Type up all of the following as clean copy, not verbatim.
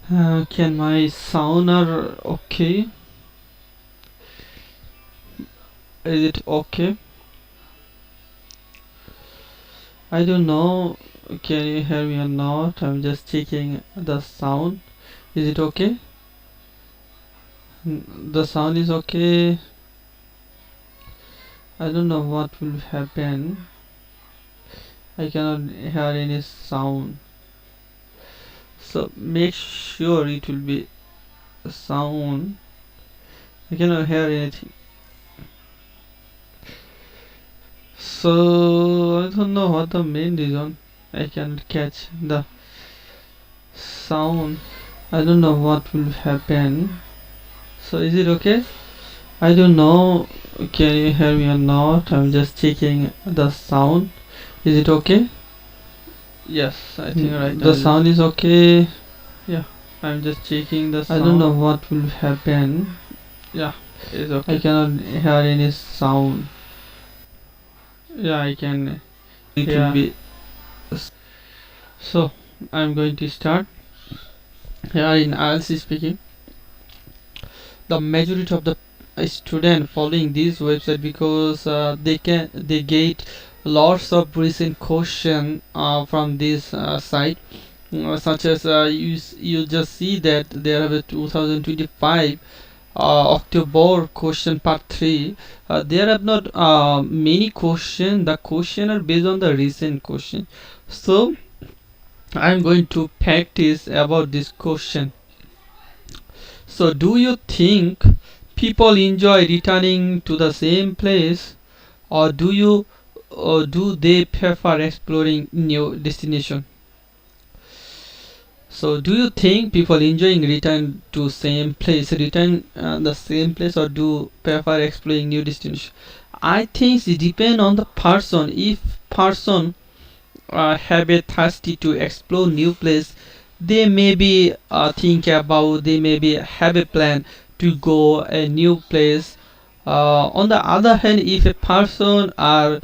Can my sound are okay? Is it okay? I don't know. Can you hear me or not? I'm just checking the sound. Is it okay? The sound is okay. I don't know what will happen. I cannot hear any sound. So make sure it will be a sound. I cannot hear anything. So I don't know what the main reason. I cannot catch the sound. I don't know what will happen. So is it okay? I don't know. Can you hear me or not? I'm just checking the sound. Is it okay? Yes, I think right now The sound is okay. Yeah, I'm just checking the sound. I don't know what will happen. Yeah, it's okay. I cannot hear any sound. Yeah, I can. It Yeah. will be. So I'm going to start. Here in IELTS speaking, the majority of the student following this website because they get lots of recent question from this site, such as you just see that there have a 2025 October question part 3. There are not many question. The question are based on the recent question. So I'm going to practice about this question. So do you think people enjoy returning to the same place, or do they prefer exploring new destination? So do you think people enjoying return to same place, return the same place, or do prefer exploring new destination? I think it depend on the person. If person have a thirsty to explore new place, they maybe they maybe have a plan to go a new place. On the other hand, if a person are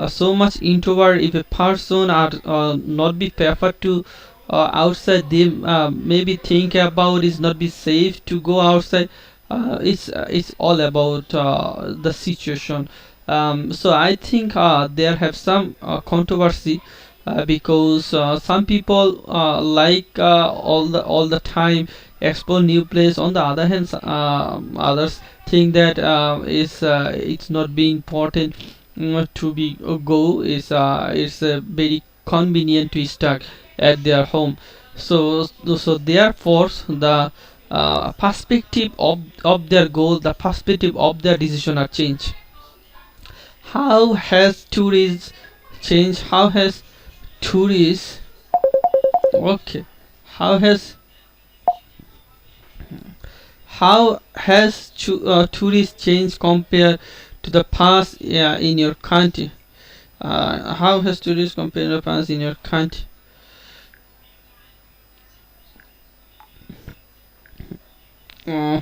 so much introvert, if a person are not be prefer to outside, they maybe think about is not be safe to go outside. It's all about the situation. So I think there have some controversy because some people like all the time explore new place. On the other hand, others think that it's not being important to be go is it's very convenient to stuck at their home. So therefore the perspective of their goal, the perspective of their decision are changed. How has tourists changed? Tourists Okay. how has tourists changed compared to the past in your country? How has tourists compared to the past in your country? uh,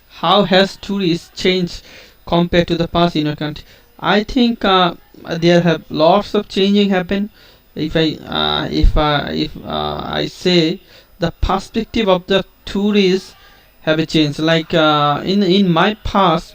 how has tourists changed compared to the past in your country? I think there have lots of changing happen. If I say the perspective of the tourists have a change, like in my past,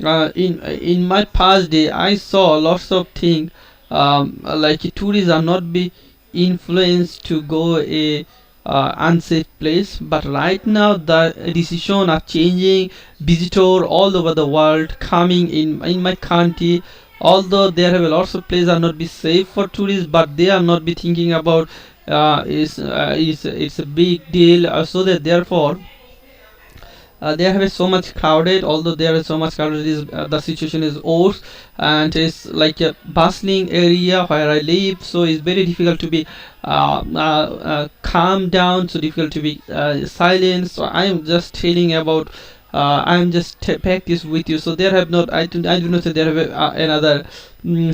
in my past day I saw lots of things, like tourists are not be influenced to go a unsafe place, but right now the decision are changing. Visitor all over the world coming in my country, although there have a lots of places are not be safe for tourists, but they are not be thinking about is it's a big deal, so that therefore they have so much crowded. Although there is so much crowded, is the situation is worse, and it's like a bustling area where I live, so it's very difficult to be calm down, so difficult to be silent. So I am just telling about I'm just practice with you. So there have not I do not say there have another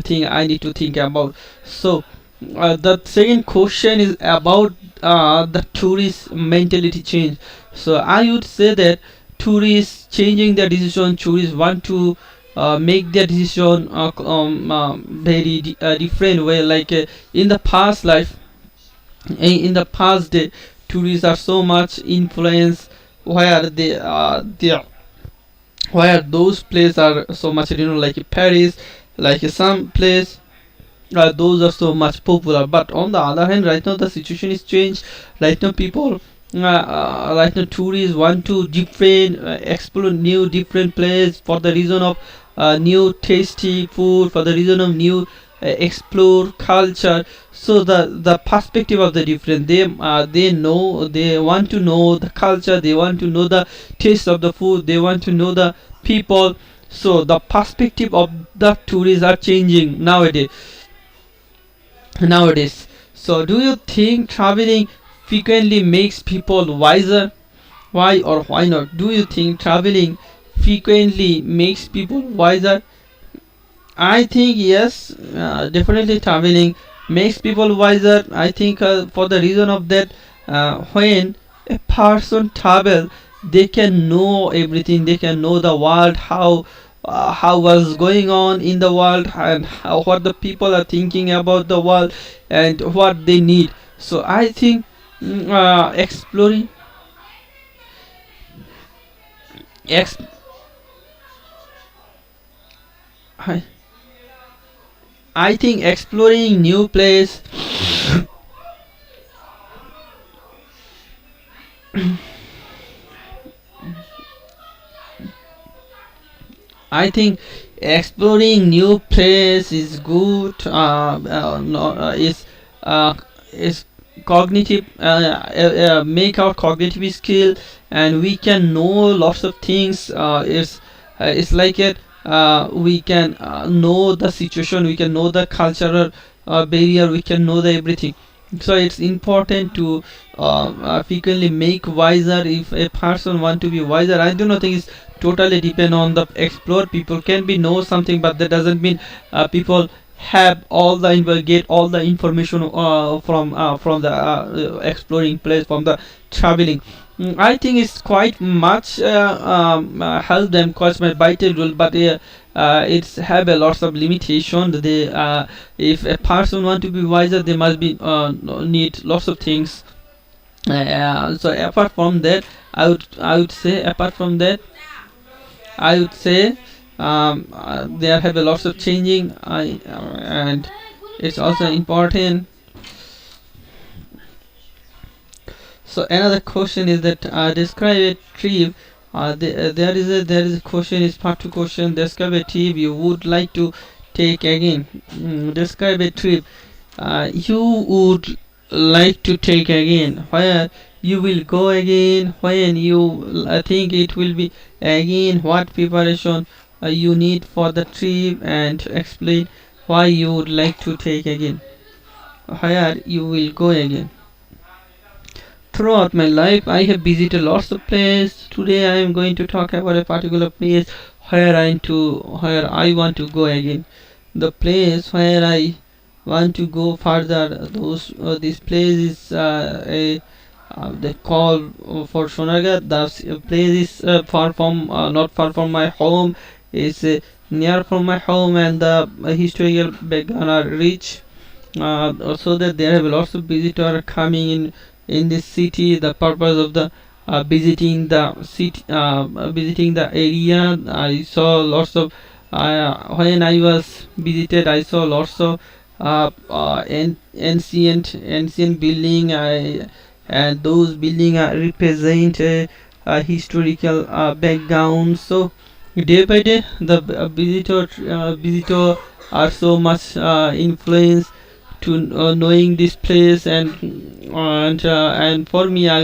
thing I need to think about. So the second question is about the tourist mentality change. So I would say that tourists changing their decision. Tourists want to make their decision very different way. Like in the past life, in the past day, tourists are so much influence where they where those places are so much like Paris, like some place, those are so much popular. But on the other hand, right now the situation is changed. Right now people right now tourists want to different explore new different place for the reason of new tasty food, for the reason of new explore culture. So the perspective of the different, they know, they want to know the culture, they want to know the taste of the food, they want to know the people. So the perspective of the tourists are changing nowadays. So do you think traveling frequently makes people wiser? Why or why not? Do you think traveling frequently makes people wiser? I think yes, definitely traveling makes people wiser. I think for the reason of that, when a person travel, they can know everything. They can know the world, how was going on in the world, and what the people are thinking about the world, and what they need. So I think exploring, ex- I, I think exploring new place. I think exploring new place is good. No, is cognitive. Make our cognitive skill, and we can know lots of things. It's like it. We can know the situation. We can know the cultural barrier. We can know the everything. So it's important to frequently make wiser. If a person want to be wiser, I do not think it's totally depend on the explore. People can be know something, but that doesn't mean people have all the get all the information from the exploring place, from the traveling. I think it's quite much help them quite my vital role, but it's have a lots of limitation. They if a person want to be wiser, they must be need lots of things. So apart from that, I would say apart from that, I would say there have a lots of changing. And it's also important. So another question is that describe a trip. There is a question is part two question. Describe a trip you would like to take again. Describe a trip you would like to take again. Where you will go again? When you think it will be again? What preparation you need for the trip, and explain why you would like to take again. Where you will go again. Throughout my life, I have visited lots of places. Today, I am going to talk about a particular place where I want to go again. The place where I want to go further. This place is a they call for Sonaga. The place is far from not far from my home. It's near from my home, and the historical background are rich. So that there have lots of visitors coming in this city. The purpose of the visiting the city, visiting the area, I saw lots of when I was visited, I saw lots of ancient building. And those building represent a historical background. So day by day, the visitor are so much influenced to knowing this place. And for me, I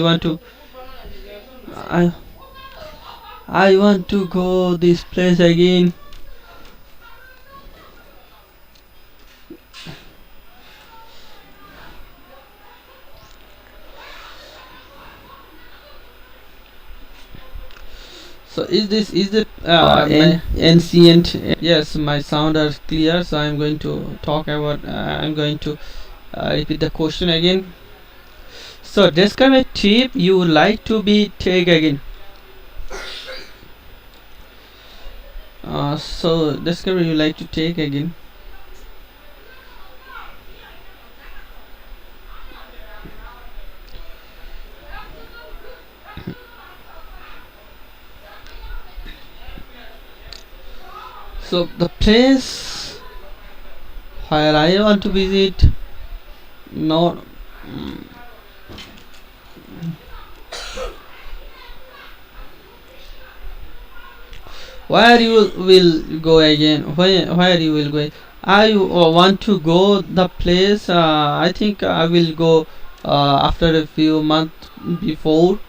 I want to go this place again. So is the ancient? Yes, my sound are clear. So I'm going to talk about. I'm going to repeat the question again. So describe a trip you would like to be take again. So describe you like to take again. So the place where I want to visit, no, where you will go again, where you will go. I want to go the place, I think I will go after a few months before.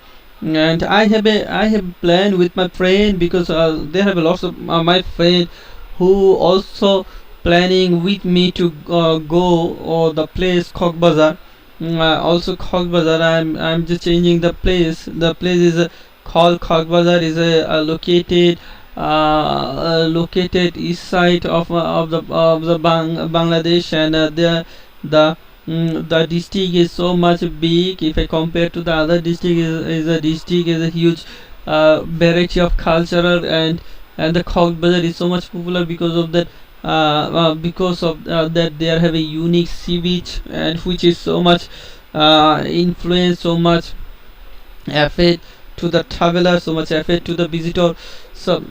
And I have planned with my friend, because there have lots of my friend who also planning with me to go or the place Cock Bazar. Also Cock Bazar, I'm just changing the place. The place is called Cock Bazar, is located east side of the Bangladesh. And the district is so much big. If I compare to the other district, is a district is a huge variety of cultural. And the Cox's Bazar is so much popular because of that, because of that they have a unique sea beach, and which is so much influence, so much affect to the traveler, so much affect to the visitor. So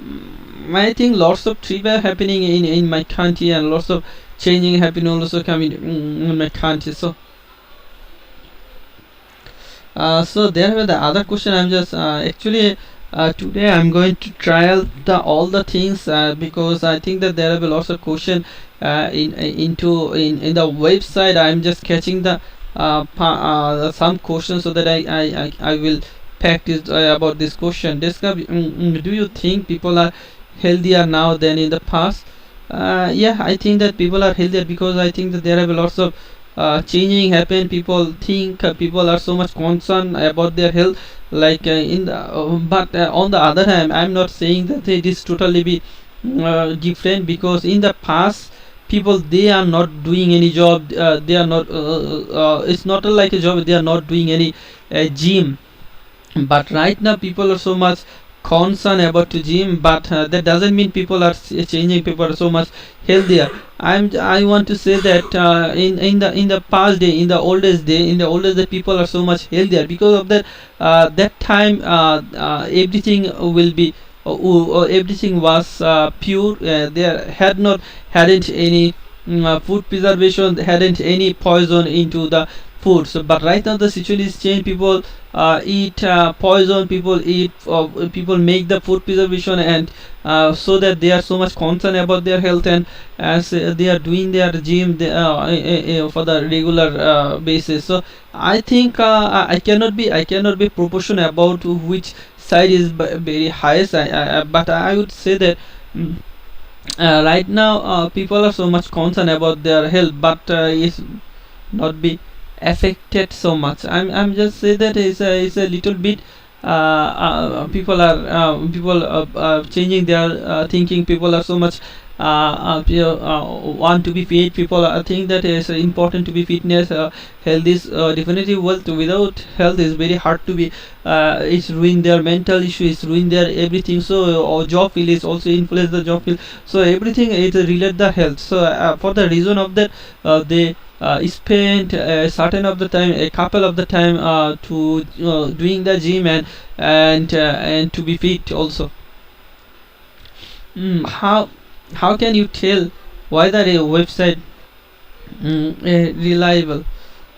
I think lots of trip are happening in my country, and lots of changing happening also coming in my country. So there were the other question. I'm just actually today I'm going to trial the all the things, because I think that there are lots of question in the website. I'm just catching the some questions, so that I will practice about this question. Do you think people are healthier now than in the past? Yeah, I think that people are healthier, because I think that there are lots of changing happen. People think people are so much concerned about their health, like in the but on the other hand, I'm not saying that it is totally be different, because in the past people, they are not doing any job. They are not it's not like a job, they are not doing any gym. But right now people are so much concerned about to gym. But that doesn't mean people are changing. People are so much healthier. I want to say that in the past day, in the oldest day, people are so much healthier, because of that. That time everything will be everything was pure. There hadn't any food preservation, hadn't any poison into the food. So but right now the situation is changed. People eat poison. People make the food preservation, and so that they are so much concerned about their health. And as they are doing their gym, for the regular basis. So I think I cannot be proportional about which side is very highest. But I would say that right now people are so much concerned about their health, but it's not be affected so much. I'm just say that it's a little bit people are changing their thinking. People are so much want to be fit. People think that it's important to be fitness. Health is definitely wealth. Without health is very hard to be. It's ruin their mental issue, it's ruin their everything. So job field is also influence the job field. So everything is related the health. So for the reason of that, they spend a certain of the time, a couple of the time to doing the gym, and to be fit also. How can you tell whether a website reliable?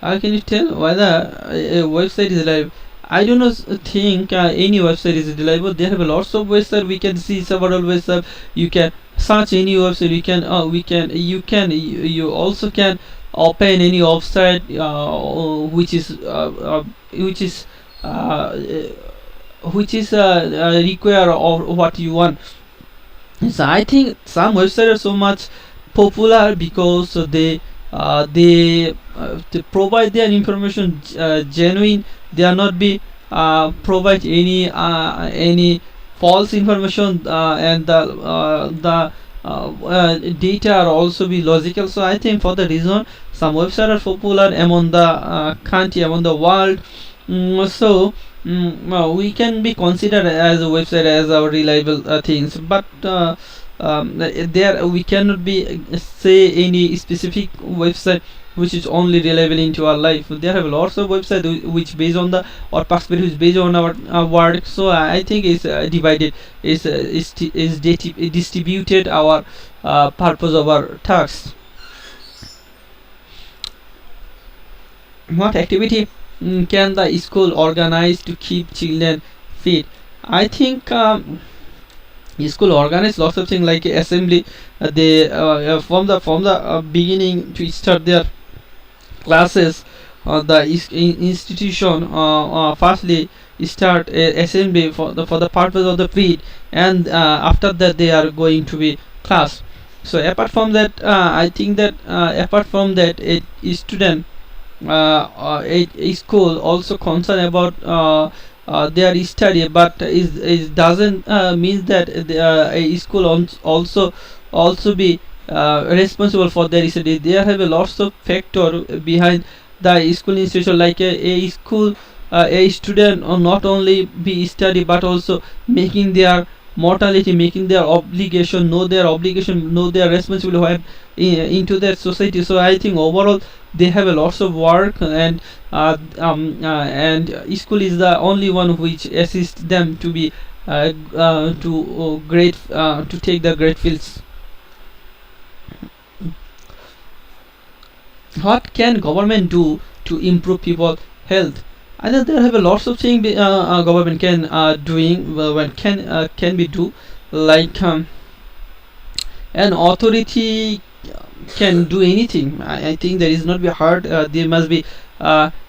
How can you tell whether a website is reliable? I do not think any website is reliable. There have lots of websites. We can see several websites. You can search any website. You also can open any website which is require of what you want. So I think some websites are so much popular, because they provide their information genuine. They are not be provide any false information, and the data are also be logical. So I think for the reason some websites are popular among the country, among the world. Well, we can be considered as a website as our reliable things. But there we cannot be say any specific website which is only relevant into our life. There have lots of websites which based on the or perspective is based on our work. So I think it's divided, is distributed our purpose of our tasks. What activity can the school organize to keep children fit? I think school organize lots of things like assembly. They from the beginning to start their classes. The institution firstly start assembly for the purpose of the creed, and after that they are going to be class. So apart from that, I think that apart from that, a student a school also concerned about their study, but is doesn't mean that a school also be responsible for their study. There have a lots of factor behind the school institution, like a school, a student not only be study but also making their mortality, making their obligation, know their responsibility into their society. So I think overall they have a lots of work, and school is the only one which assists them to be great to take the great fields. What can government do to improve people health? I think there have a lots of things government can doing what can be do, like an authority can do anything. I think there is not be hard. They must be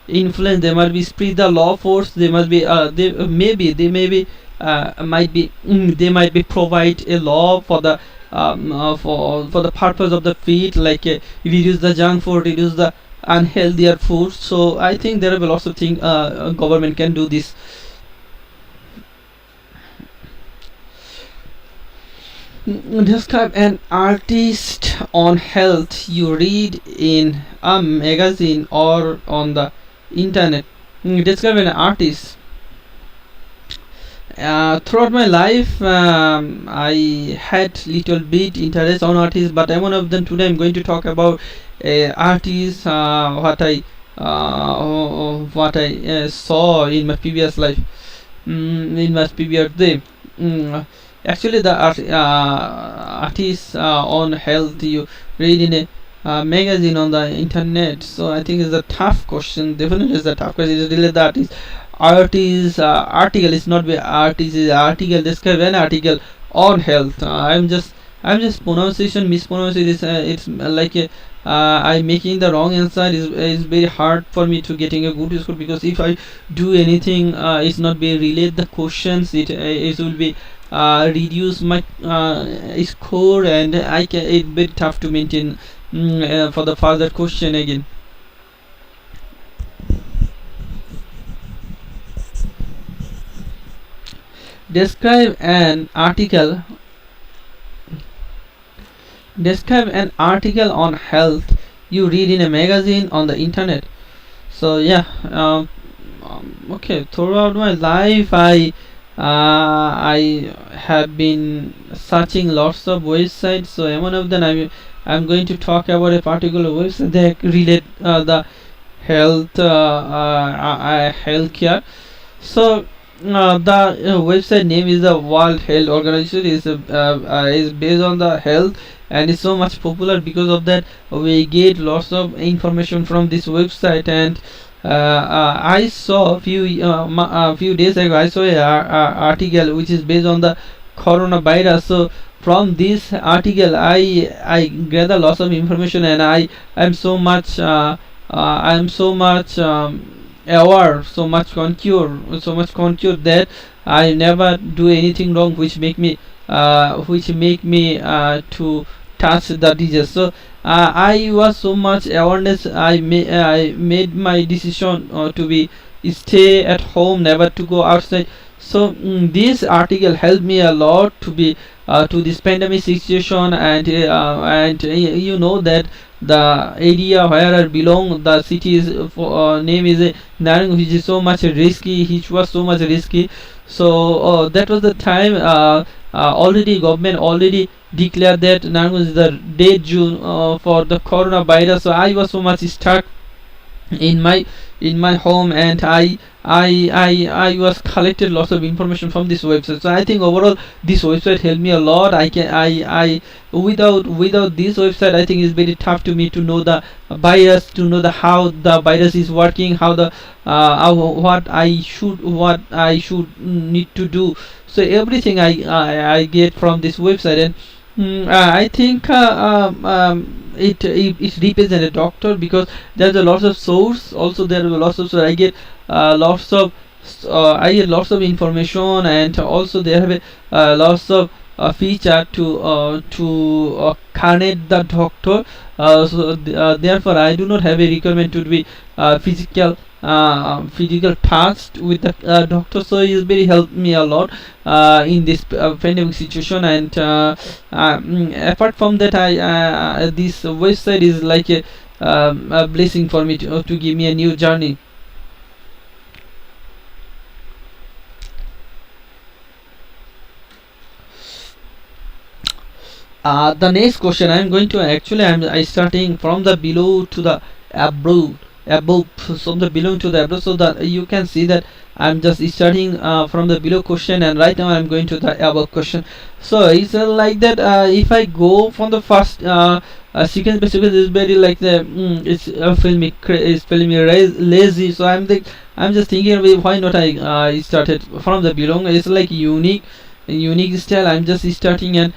influence. They must be spread the law force. They must be they may be might be they might be provide a law for the for the purpose of the feed, like reduce the junk food, reduce the unhealthier food. So I think there are lots of things government can do this. Describe an artist on health you read in a magazine or on the internet. Describe an artist. Throughout my life, I had little bit interest on artists, but I'm one of them. Today I'm going to talk about artists, what I saw in my previous life, in my previous day. Actually, the artists on health you read in a magazine on the internet. So I think it's a tough question. Definitely, it's a tough question. It's really the artist article is not be artist is article. Describe an article on health. I'm just pronunciation mispronouncing this. It's like a I'm making the wrong answer. Is very hard for me to getting a good score, because if I do anything, it's not be relate the questions. It will be reduce my score, and I can it's very tough to maintain for the further question again. Describe an article. Describe an article on health you read in a magazine on the internet. So yeah, okay. Throughout my life, I have been searching lots of websites. So one of them I'm going to talk about a particular website that relate the healthcare. So the website name is the World Health Organization. Is based on the health, and it's so much popular. Because of that, we get lots of information from this website. And I saw a few days ago, I saw a article which is based on the coronavirus. So from this article, I gather lots of information, and I'm so much aware, so much concure that I never do anything wrong which make me to touch the disease. So I was so much awareness. I made my decision to be stay at home, never to go outside. So this article helped me a lot to be to this pandemic situation. And you know that the area where I belong, the city's name is Narang, which is so much risky. Which was so much risky. So that was the time already government already declared that now is the date June for the coronavirus. So I was so much stuck in my home, and I was collected lots of information from this website. So I think overall this website helped me a lot. I without this website, I think it's very tough to me to know the virus, to know the how the virus is working, how the what I should need to do. So everything I get from this website. And I think it represents a doctor, because there's a lot of source. Also there are lots of, so I get lots of lots of information, and also they have a lots of feature to connect the doctor. Therefore I do not have a requirement to be physical touch with the doctor. So it's very helped me a lot in this pandemic situation. And apart from that, I this website is like a blessing for me to give me a new journey. The next question I'm going to, actually I starting from the below to the above, from the below to the above, so that you can see that I'm just starting from the below question, and right now I'm going to the above question. So it's like that. If I go from the first sequence by sequence, is very like the it's feeling me lazy. So I'm just thinking, why not I started from the below. It's like unique style. I'm just starting, and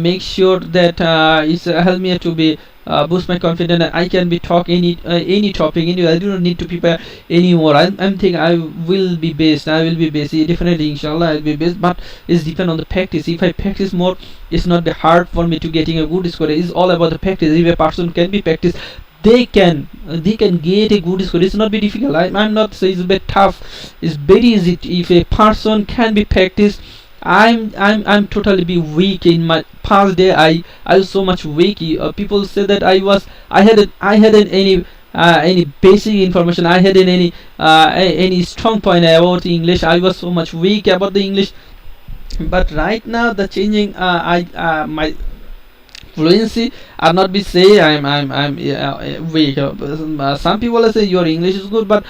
make sure that it's help me to be boost my confidence. I can be talk any topic anyway. I do not need to prepare anymore. I'm thinking I will be best. Definitely, inshallah, I'll be best. But it's depend on the practice. If I practice more, it's not be hard for me to getting a good score. It's all about the practice. If a person can be practice, they can get a good score. It's not very difficult. I'm not saying it's very tough. It's very easy. If a person can be practiced, I'm totally be weak. In my past day, I was so much weak. People say that I hadn't any basic information. I hadn't any strong point about English. I was so much weak about the English. But right now the changing, my fluency. I'll not be say I'm weak. Some people say your English is good, but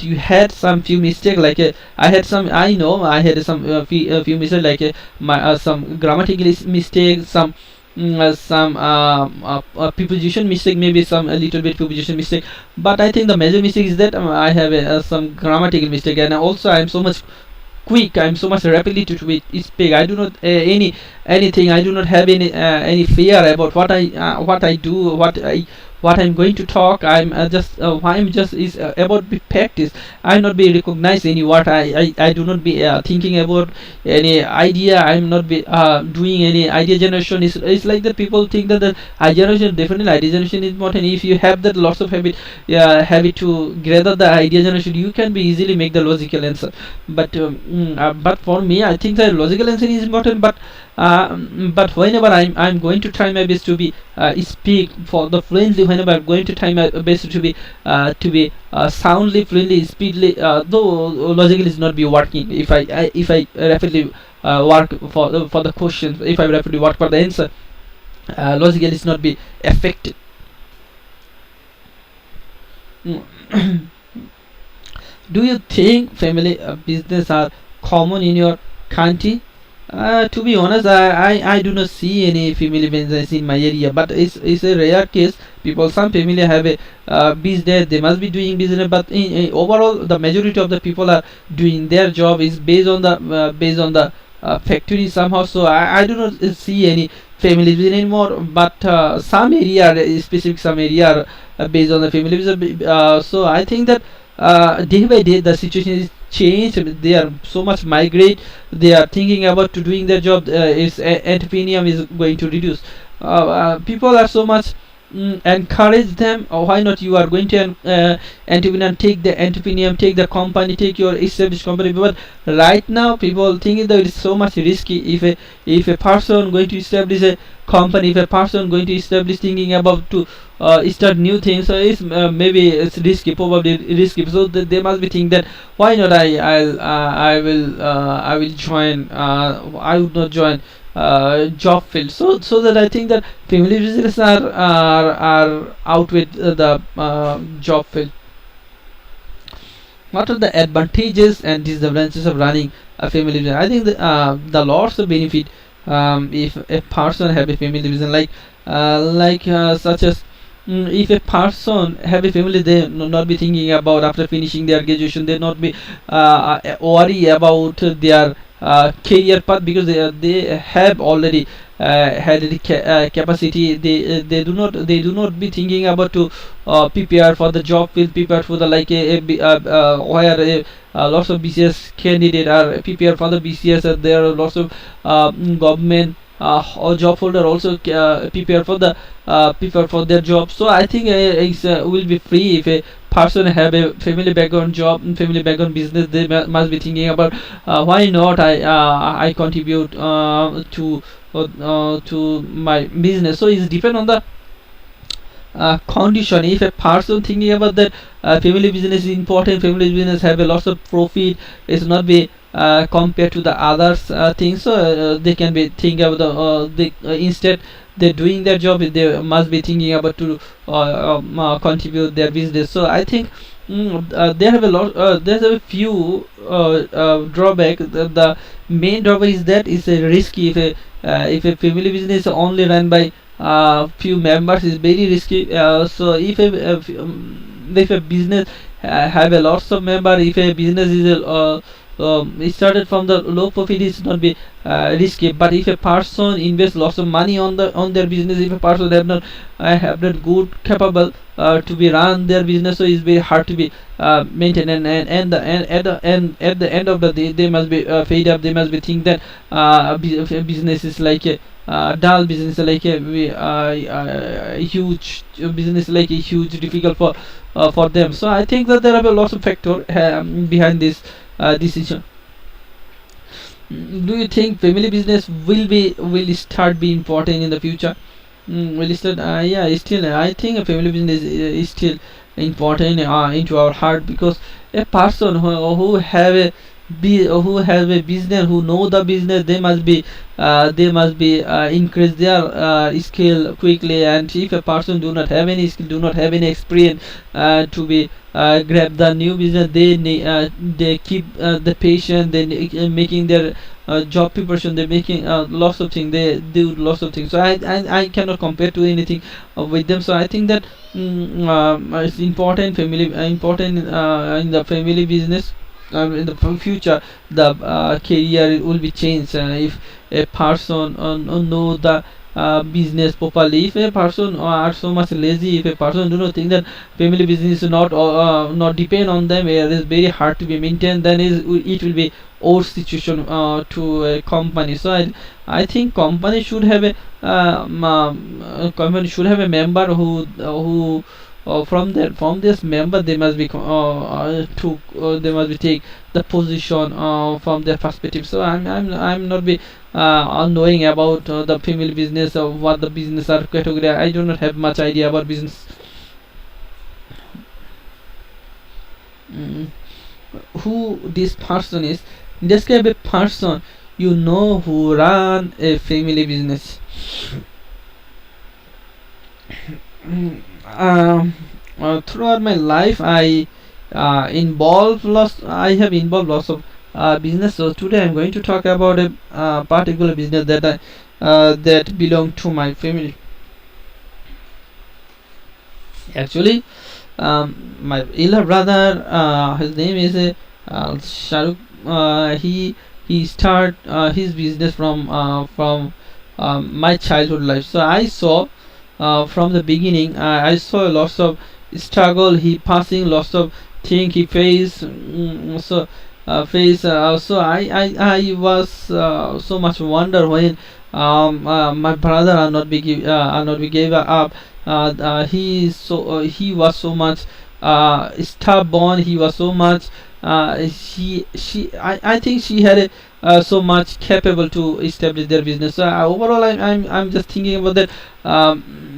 you had some few mistakes. Like I had some. I know I had some few mistakes, like my some grammatical mistakes, some preposition mistake, maybe some a little bit preposition mistake. But I think the major mistake is that I have some grammatical mistake, and also I'm so much quick. I'm so much rapidly to speak. I do not anything. I do not have any fear about what I do, what I'm going to talk. I'm just is about be practice. I'm not be recognize any what I do not be thinking about any idea. I'm not be doing any idea generation. It's like that people think that the idea generation, definitely idea generation is important. If you have that lots of habit to gather the idea generation, you can be easily make the logical answer. But for me, I think the logical answer is important. But whenever I'm going to try my best to be speak for the fluently. Whenever I'm going to try my best to be soundly, fluently, speedily, though logical is not be working. If I rapidly work for the questions, if I rapidly work for the answer, logical is not be affected. Do you think family business are common in your country? To be honest, I do not see any family business in my area, but it's a rare case. Some family have a business, they must be doing business, but overall, the majority of the people are doing their job is based on the factory somehow. So I do not see any family business anymore. But some area are based on the family business. So I think that day by day the situation is changed. They are so much migrate. They are thinking about to doing their job. Is entrepreneurialism is going to reduce. People are so much encourage them, or why not you are going to entrepreneur, take the company, take your established company. But right now people think that it is so much risky. If a person going to establish a company, if a person going to establish thinking about to start new things, so it's maybe it's risky, probably risky. So they must be thinking that why not I will join, I would not join job field. So that I think that family business are outweigh the job field. What are the advantages and disadvantages of running a family business? I think the lots of benefit if a person have a family business, such as, if a person have a family, they not be thinking about after finishing their graduation, they not be worry about their career path, because they have already had the capacity. They do not be thinking about to prepare for the job field, prepare for the like where lots of BCS candidate are prepare for the BCS. There are lots of government or job holder also prepare for their job. So I think will be free if a person have a family background job, family background business. They must be thinking about why not I contribute to my business. So it's depend on the condition. If a person thinking about that family business is important, family business have a lot of profit, it's not be compared to the others things. So they can be thinking about instead they're doing their job, they must be thinking about to contribute their business. So I think they have a lot. There's a few drawback. The main drawback is that it's a risky. If a family business is only run by few members, is very risky. So if a business have a lots of member, if a business is it started from the low profit, is not be risky. But if a person invest lots of money on their business, if a person have not good capable to be run their business, so it's very hard to be maintained. And at the end of the day, they must be fed up. They must be think that business is like a dull business, like a huge business, like a huge difficult for them. So I think that there are a lot of factor behind this decision. Do you think family business will start be important in the future? Will it start? Yeah, still I think a family business is still important into our heart, because a person who have a who have a business, who know the business, they must be increase their skill quickly. And if a person do not have any skill, do not have any experience to be grab the new business, they keep the patient, they making their job preparation, they making lots of things, they do lots of things. So I cannot compare to anything with them. So I think that it's important important in the family business. In the future, the career will be changed if a person know the business properly. If a person are so much lazy, if a person do not think that family business is not depend on them, it is very hard to be maintained, then it will be old situation to a company. So I think company should have a company should have a member who from this member, they must be they must be take the position from their perspective. So I'm not be knowing about the family business, or what the business are category. I do not have much idea about business. mm, who this person is? Describe a person you know who run a family business. Throughout my life, I have involved lots of business. So today I'm going to talk about a particular business that belong to my family. Actually, my elder brother, his name is Shahrukh. He start his business from my childhood life. So I saw from the beginning. I saw lots of struggle he passing, lots of thing he faced. So I was so much wonder when my brother are not be gave up. he was so much stubborn. He was so much I think she had a, so much capable to establish their business. So overall, I'm just thinking about that.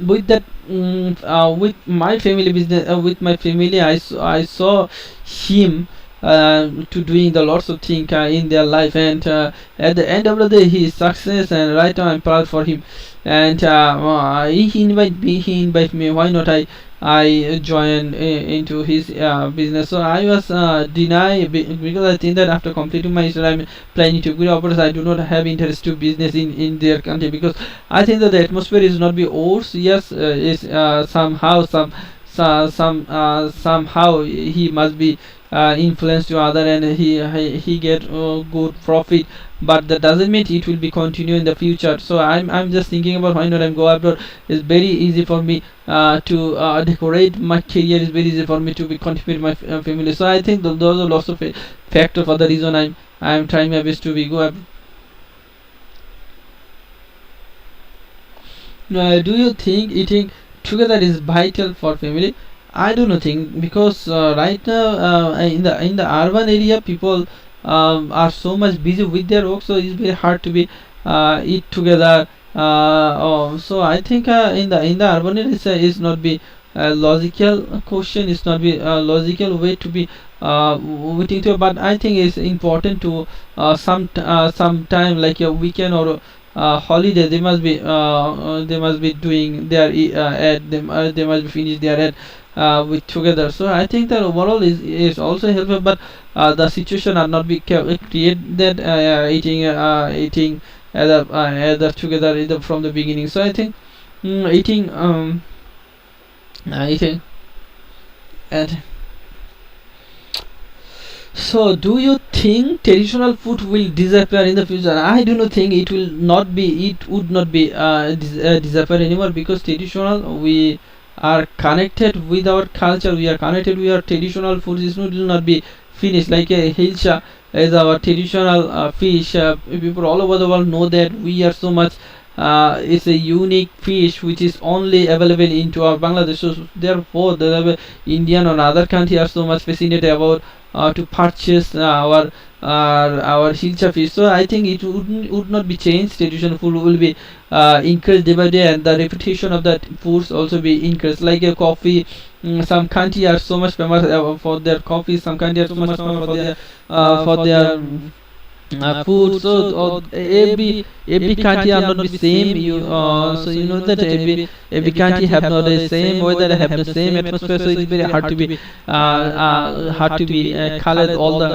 With that, with my family business, with my family, I saw him to doing the lots of things in their life, and at the end of the day, he is success, and right now I'm proud for him. And he invite me. Why not I join into his business. So I was denied because I think that after completing my study, I'm planning to go abroad. I do not have interest to business in their country, because I think that the atmosphere is not be worse. Yes, is somehow somehow he must be influenced to other, and he get good profit, but that doesn't mean it will be continue in the future. So I'm just thinking about why not I'm go abroad. It's very easy for me to decorate my career. Is very easy for me to be contribute my family. So I think those are lots of factor for the reason I'm trying my best to be go abroad. Do you think eating together is vital for family? I do not think, because right now in the urban area, people are so much busy with their work, so it's very hard to be eat together. So I think in the urban area is not be logical question. It's not be logical way to be waiting to. But I think it's important to some time like a weekend or holiday. They must be doing their ad. They must be finish their ad with together. So I think that overall is also helpful, but the situation are not be create that eating either together either from the beginning. So I think eating and so, do you think traditional food will disappear in the future? I do not think it will not be. It would not be disappear anymore, because traditional, we are connected with our culture. We are connected with our traditional food. It will not be finished. Like a hilcha is our traditional fish. People all over the world know that we are so much. It's a unique fish which is only available into our Bangladesh. So therefore, the Indian or other country are so much fascinated about to purchase our hilcha fish. So I think it would not be changed. Traditional food will be increased day by day, and the reputation of that foods also be increased. Like a coffee, some country are so much famous for their coffee. Some country are so much famous for their food. So every country are not the same. So you know that every country have not the same weather, have the same atmosphere. So it's very hard to be collect all the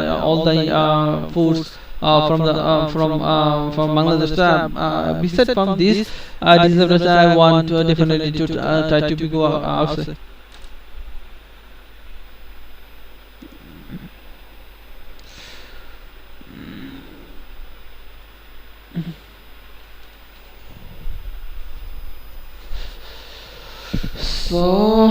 foods from Bangladesh. So, besides from this disadvantage, I want to definitely to try to go outside. So,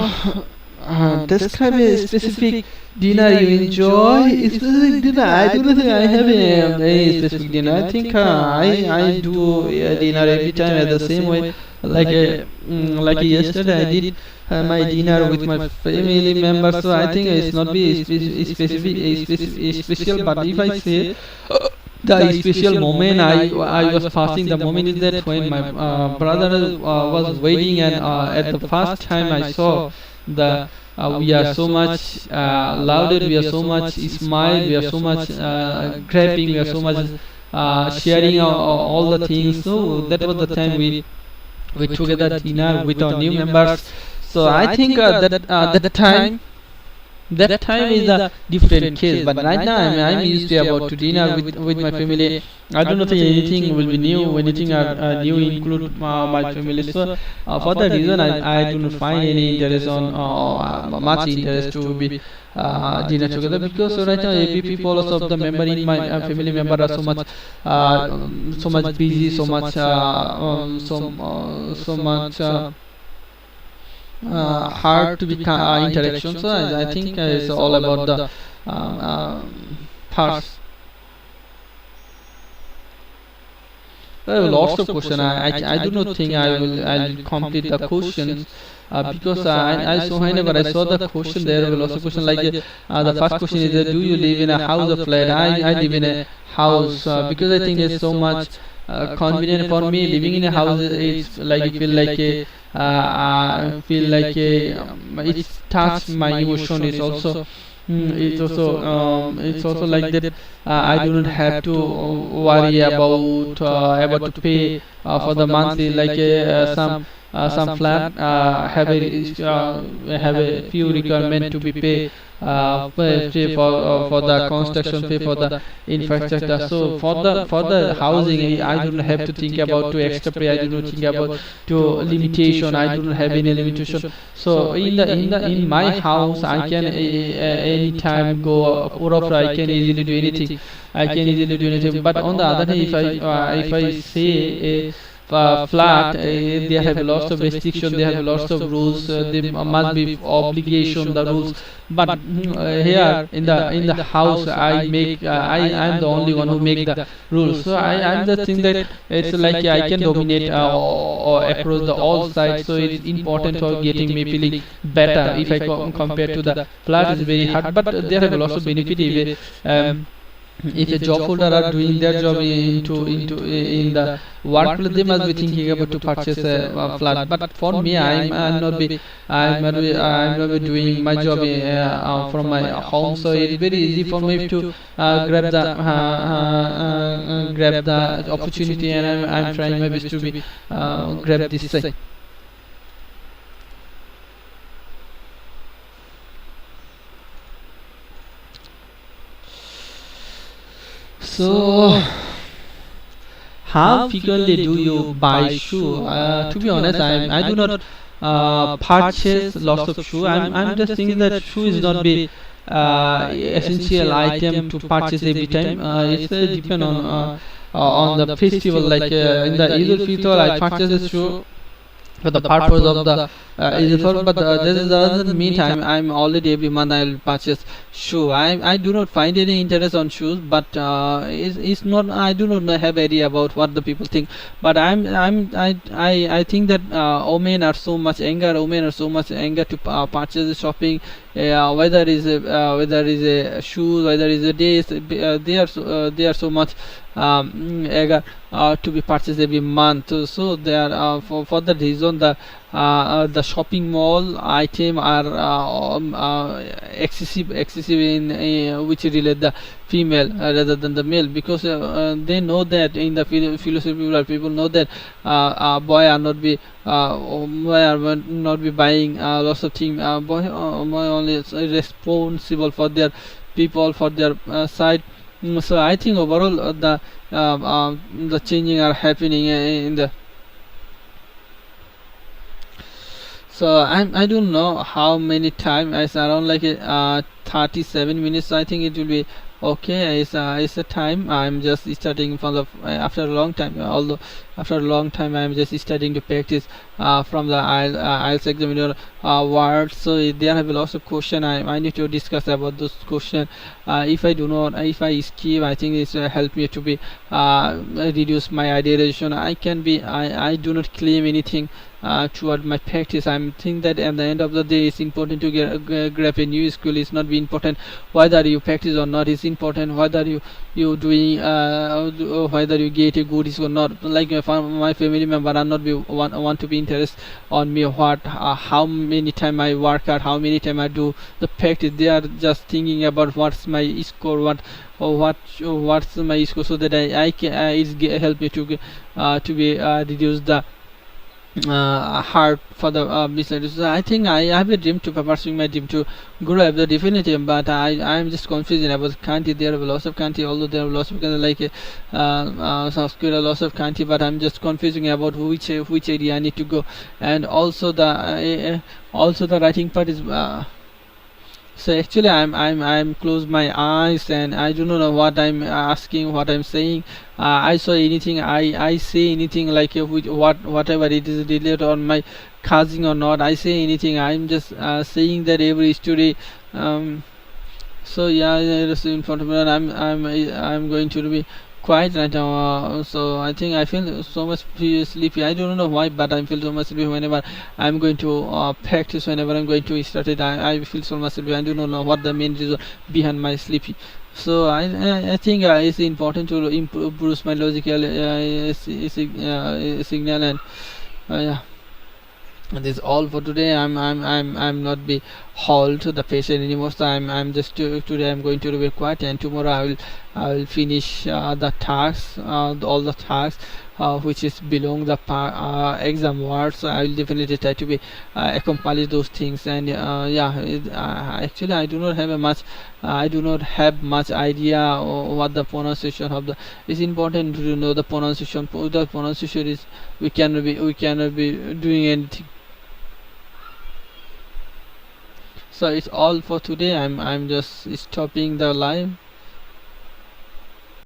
describe a specific dinner you enjoy. A specific dinner. I do not think I have a specific dinner. I think I do dinner every time at the same way. Like yesterday, I did my dinner with my family members. So I think it's not be special. But if I say the special moment, I was passing the moment is that when my brother was waiting, and at the first time I saw the we are so much louded, we are so much smile, we are so much grabbing, we are so much sharing all the things. So that was the time we together dinner with our new members. So I think that time is a different case, but right now I'm used to about to dinner with my family. I do not think anything will be new. Anything are new include my family. So for that reason, I do not find any interest on much interest to be dinner together, because right now every people also of the member in my family member are so much busy, so much so much. Hard to be interaction. So I think it's all about the parts. Lots of question. I do not think I'll complete the questions. Because I saw whenever I saw the question, there were lots of questions like the first question is do you live in a house or flat? I live in a house because I think it's so much convenient for me. Living in a house is like feel like a it touch my emotion. Is also it's also like that. I do not have to worry about to pay for the monthly like some flat have a few requirement to be paid pay for the construction, pay for the infrastructure. So for the housing, I do not have to think about to extra pay. I do not think about to limitation. I do not have any limitation. So in my house, I can anytime go out of I can easily do anything. I can easily do anything. But on the other hand, if I say a flat, they have lots of restrictions, they have lots of rules, they must be obligation the rules. But here in the house, I am the only one who make the rules. So I'm just think that it's like I can dominate or across the all sides. So it's important for getting me feeling better. If I compare to the flat, is very hard, but there have lots of benefit. If a job holder are doing their job into in the workplace, they must be thinking about to purchase a flat. But for me, I'm not be doing my job from my home, so it's very easy for me to grab the opportunity, and I'm trying my best to be grab this thing. So, how frequently do you buy shoe? To be honest, I do not purchase lots of shoe. I'm just thinking that shoe is not be essential item to purchase every time. It's depend on the festival. Like in the Eid al-Fitr, I purchase a shoe for the purpose of the but this is the other meantime I'm already every month I'll purchase shoe. I do not find any interest on shoes, but it's not, I do not have idea about what the people think. But I think that women are so much anger to purchase shopping, whether is a shoes, whether is a days, they are so much eager to be purchased every month. So they are for the reason the shopping mall item are excessive in which relate the female rather than the male, because they know that in the philosophy people know that boy are not be buying lots of things. Boy only is responsible for their people, for their side. So I think overall the changing are happening in the. So I don't know how many time. It's around like 37 minutes. So I think it will be okay. It's a time. I'm just starting from the after a long time. Although after a long time, I'm just starting to practice from the IELTS examiner words. So there have lots of question. I need to discuss about those question. If I skip, I think it's help me to be reduce my ideation. I do not claim anything toward my practice. I'm think that at the end of the day, it's important to grab a new skill. It's not be important whether you practice or not. It's important whether you doing whether you get a good score or not. Like my family member are not be want to be interested on me how many time I work out, how many time I do the practice. They are just thinking about what's my score, what's my score, so that I can help me to be reduce the hard for the business. So I think I have a dream to pursuing my dream to grow up the definitive, but I'm just confusing about country. There are lots of country, although there are lots of like South Korea, lots of country, but I'm just confusing about which area I need to go. And also the writing part is so actually I'm close my eyes and I do not know what I'm asking, what I'm saying. I saw anything, I say anything like whatever it is related on my cousin or not. I say anything. I'm just saying that every story. So yeah, it is important. I'm going to be quiet right now, so I think I feel so much sleepy. I don't know why, but I feel so much sleepy whenever I'm going to practice. Whenever I'm going to start it, I feel so much sleepy. I do not know what the main reason behind my sleepy. So I think it's important to improve my logical signal, and yeah. And this is all for today. I'm not be hold the patient anymore, so I'm just today I'm going to be quiet, and tomorrow I will finish the tasks, all the tasks which is belong the exam words. So I will definitely try to be accomplish those things. And yeah, actually I do not have much idea what the pronunciation of the. It's important to know the pronunciation. Without pronunciation is we cannot be doing anything. So it's all for today. I'm just stopping the live.